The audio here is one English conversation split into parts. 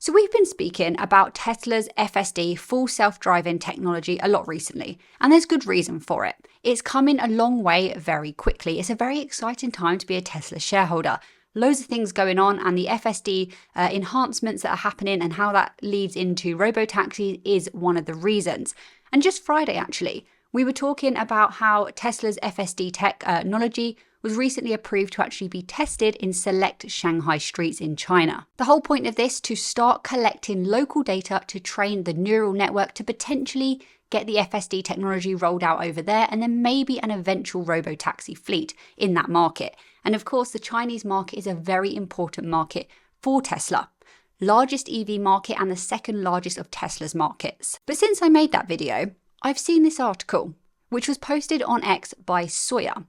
So we've been speaking about Tesla's FSD full self-driving technology a lot recently, and there's good reason for it. It's coming a long way very quickly. It's a very exciting time to be a Tesla shareholder. Loads of things going on, and the FSD enhancements that are happening and how that leads into robotaxis is one of the reasons. And just Friday, actually, we were talking about how Tesla's FSD technology was recently approved to actually be tested in select Shanghai streets in China. The whole point of this, to start collecting local data to train the neural network to potentially get the FSD technology rolled out over there, and then maybe an eventual robotaxi fleet in that market. And of course, the Chinese market is a very important market for Tesla. Largest EV market and the second largest of Tesla's markets. But since I made that video, I've seen this article, which was posted on X by Sawyer.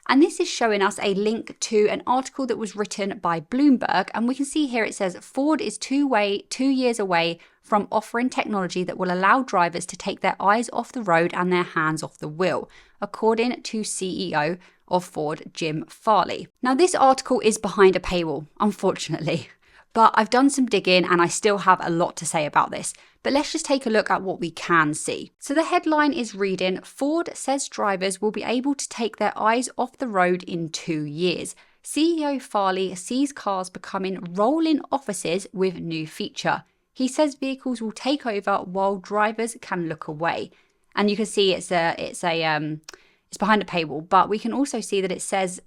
And this is showing us a link to an article that was written by Bloomberg. And we can see here it says Ford is 2 years away from offering technology that will allow drivers to take their eyes off the road and their hands off the wheel, according to CEO of Ford, Jim Farley. Now, this article is behind a paywall, unfortunately. But I've done some digging and I still have a lot to say about this. But let's just take a look at what we can see. So the headline is reading, Ford says drivers will be able to take their eyes off the road in 2 years. CEO Farley sees cars becoming rolling offices with new feature. He says vehicles will take over while drivers can look away. And you can see it's behind a paywall, but we can also see that it says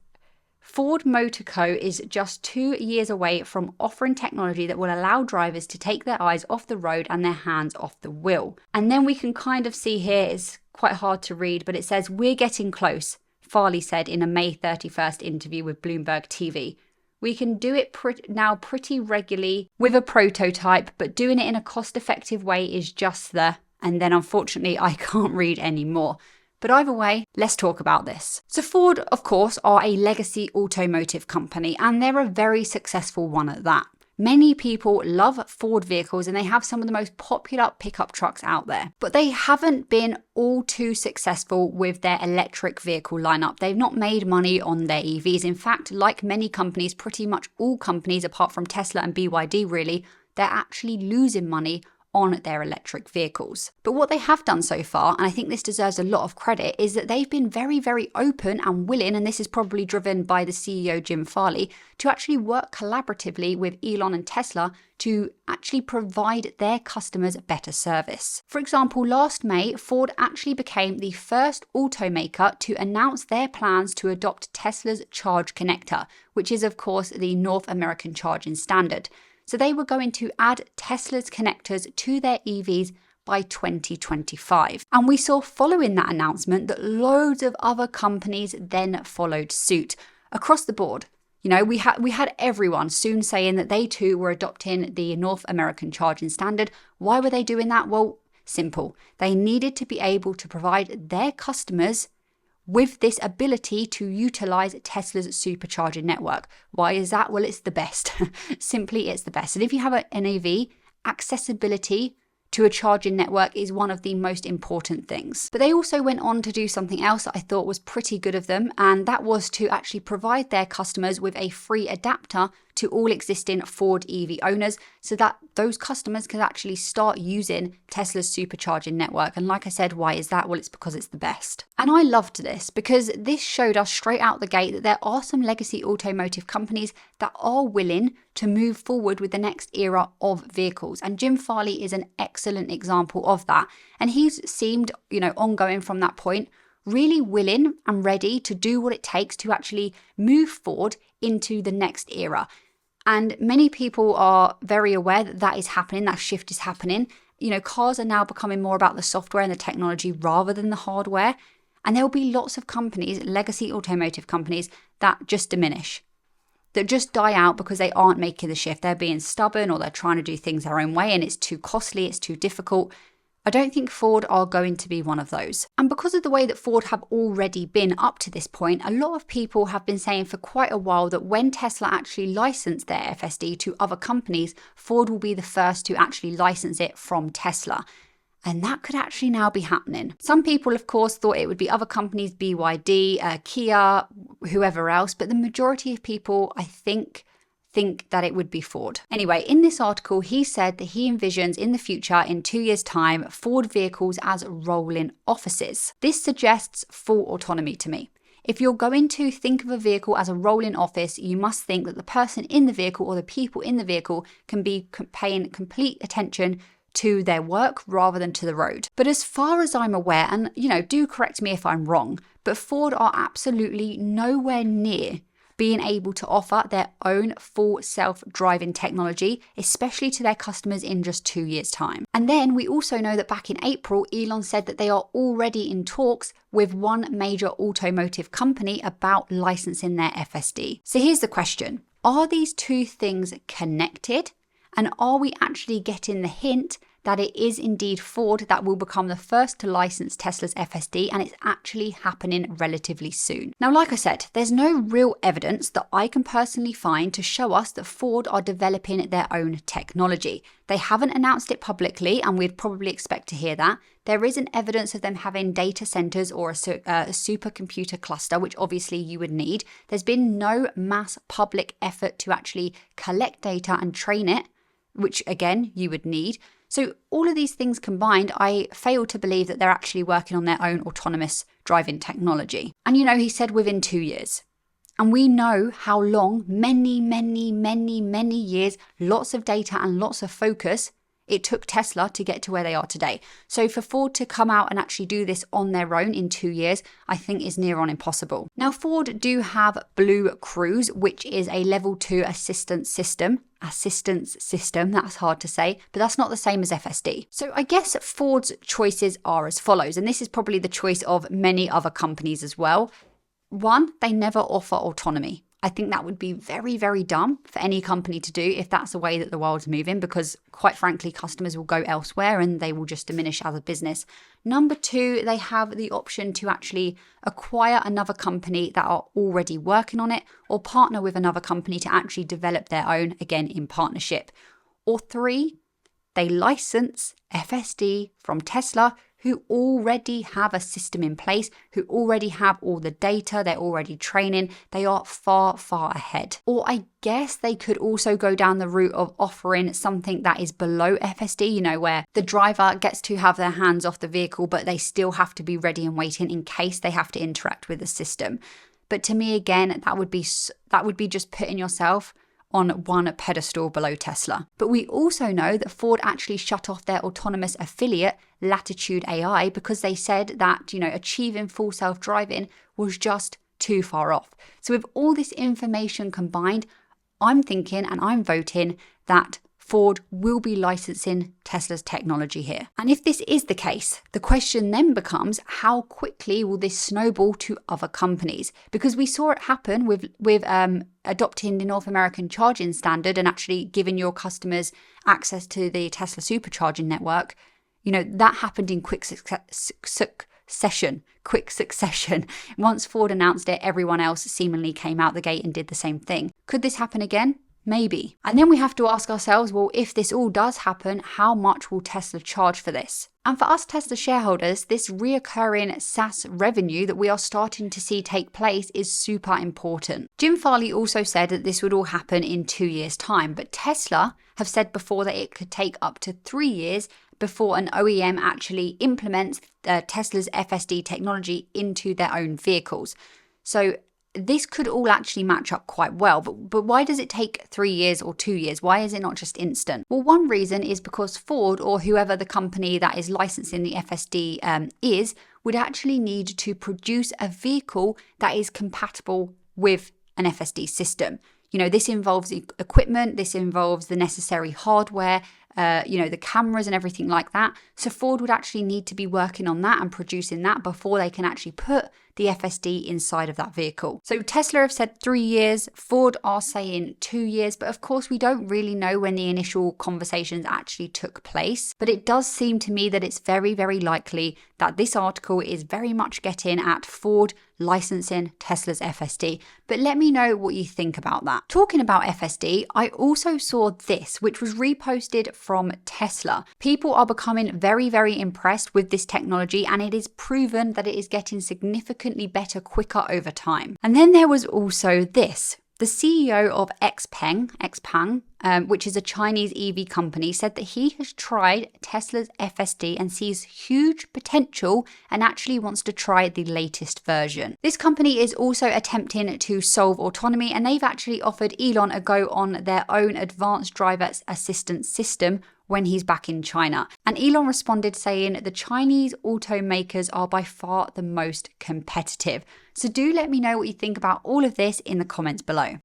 Ford Motor Co. is just 2 years away from offering technology that will allow drivers to take their eyes off the road and their hands off the wheel. And then we can kind of see here, it's quite hard to read, but it says, we're getting close, Farley said in a May 31st interview with Bloomberg TV. We can do it now pretty regularly with a prototype, but doing it in a cost-effective way is just the... And then unfortunately, I can't read anymore. But either way, let's talk about this. So Ford, of course, are a legacy automotive company, and they're a very successful one at that. Many people love Ford vehicles and they have some of the most popular pickup trucks out there. But they haven't been all too successful with their electric vehicle lineup. They've not made money on their EVs. In fact, like many companies, pretty much all companies apart from Tesla and BYD really, they're actually losing money on their electric vehicles. But what they have done so far, and I think this deserves a lot of credit, is that they've been very, very open and willing, and this is probably driven by the CEO Jim Farley, to actually work collaboratively with Elon and Tesla to actually provide their customers better service. For example, last May, Ford actually became the first automaker to announce their plans to adopt Tesla's Charge Connector, which is of course the North American charging standard. So they were going to add Tesla's connectors to their EVs by 2025. And we saw following that announcement that loads of other companies then followed suit across the board. You know, we had everyone soon saying that they too were adopting the North American charging standard. Why were they doing that? Well, simple. They needed to be able to provide their customers with this ability to utilize Tesla's supercharging network. Why is that? Well, it's the best. Simply, it's the best. And if you have an EV, accessibility to a charging network is one of the most important things. But they also went on to do something else that I thought was pretty good of them, and that was to actually provide their customers with a free adapter to all existing Ford EV owners so that those customers can actually start using Tesla's supercharging network. And like I said, why is that? Well, it's because it's the best. And I loved this because this showed us straight out the gate that there are some legacy automotive companies that are willing to move forward with the next era of vehicles. And Jim Farley is an excellent example of that. And he's seemed, ongoing from that point, really willing and ready to do what it takes to actually move forward into the next era. And many people are very aware that that is happening, that shift is happening. Cars are now becoming more about the software and the technology rather than the hardware. And there will be lots of companies, legacy automotive companies, that just diminish, that just die out because they aren't making the shift. They're being stubborn or they're trying to do things their own way and it's too costly, it's too difficult. I don't think Ford are going to be one of those. And because of the way that Ford have already been up to this point, a lot of people have been saying for quite a while that when Tesla actually license their FSD to other companies, Ford will be the first to actually license it from Tesla. And that could actually now be happening. Some people, of course, thought it would be other companies, BYD, Kia, whoever else, but the majority of people, I think think that it would be Ford. Anyway, in this article, he said that he envisions in the future, in 2 years' time, Ford vehicles as rolling offices. This suggests full autonomy to me. If you're going to think of a vehicle as a rolling office, you must think that the person in the vehicle or the people in the vehicle can be paying complete attention to their work rather than to the road. But as far as I'm aware, and do correct me if I'm wrong, but Ford are absolutely nowhere near being able to offer their own full self-driving technology, especially to their customers in just 2 years' time. And then we also know that back in April, Elon said that they are already in talks with one major automotive company about licensing their FSD. So here's the question. Are these two things connected? And are we actually getting the hint that it is indeed Ford that will become the first to license Tesla's FSD, and it's actually happening relatively soon? Now, like I said, there's no real evidence that I can personally find to show us that Ford are developing their own technology. They haven't announced it publicly, and we'd probably expect to hear that. There isn't evidence of them having data centers or a supercomputer cluster, which obviously you would need. There's been no mass public effort to actually collect data and train it, which again, you would need. So all of these things combined, I fail to believe that they're actually working on their own autonomous driving technology. And he said within 2 years. And we know how long, many years, lots of data and lots of focus it took Tesla to get to where they are today. So for Ford to come out and actually do this on their own in 2 years, I think is near on impossible. Now, Ford do have Blue Cruise, which is a level 2 assistance system, that's hard to say, but that's not the same as FSD. So I guess Ford's choices are as follows, and this is probably the choice of many other companies as well. One, they never offer autonomy. I think that would be very, very dumb for any company to do if that's the way that the world's moving, because quite frankly, customers will go elsewhere and they will just diminish as a business. Number two, they have the option to actually acquire another company that are already working on it, or partner with another company to actually develop their own, again, in partnership. Or three, they license FSD from Tesla, who already have a system in place, who already have all the data, they're already training, they are far, far ahead. Or I guess they could also go down the route of offering something that is below FSD, where the driver gets to have their hands off the vehicle, but they still have to be ready and waiting in case they have to interact with the system. But to me, again, that would be just putting yourself on one pedestal below Tesla. But we also know that Ford actually shut off their autonomous affiliate, Latitude AI, because they said that, achieving full self-driving was just too far off. So with all this information combined, I'm thinking and I'm voting that Ford will be licensing Tesla's technology here. And if this is the case, the question then becomes, how quickly will this snowball to other companies? Because we saw it happen with adopting the North American charging standard and actually giving your customers access to the Tesla supercharging network. That happened in quick succession. Once Ford announced it, everyone else seemingly came out the gate and did the same thing. Could this happen again? Maybe. And then we have to ask ourselves, well, if this all does happen, how much will Tesla charge for this? And for us Tesla shareholders, this reoccurring SaaS revenue that we are starting to see take place is super important. Jim Farley also said that this would all happen in 2 years' time, but Tesla have said before that it could take up to 3 years before an OEM actually implements Tesla's FSD technology into their own vehicles. So this could all actually match up quite well, but why does it take 3 years or 2 years? Why is it not just instant? Well, one reason is because Ford, or whoever the company that is licensing the FSD would actually need to produce a vehicle that is compatible with an FSD system. This involves equipment, this involves the necessary hardware, the cameras and everything like that. So Ford would actually need to be working on that and producing that before they can actually put the FSD inside of that vehicle. So Tesla have said 3 years, Ford are saying 2 years, but of course we don't really know when the initial conversations actually took place. But it does seem to me that it's very, very likely that this article is very much getting at Ford licensing Tesla's FSD. But let me know what you think about that. Talking about FSD, I also saw this, which was reposted from Tesla. People are becoming very, very impressed with this technology, and it is proven that it is getting significantly better quicker over time. And then there was also this. The CEO of XPeng, which is a Chinese EV company, said that he has tried Tesla's FSD and sees huge potential and actually wants to try the latest version. This company is also attempting to solve autonomy, and they've actually offered Elon a go on their own advanced driver assistance system when he's back in China. And Elon responded saying the Chinese automakers are by far the most competitive. So do let me know what you think about all of this in the comments below.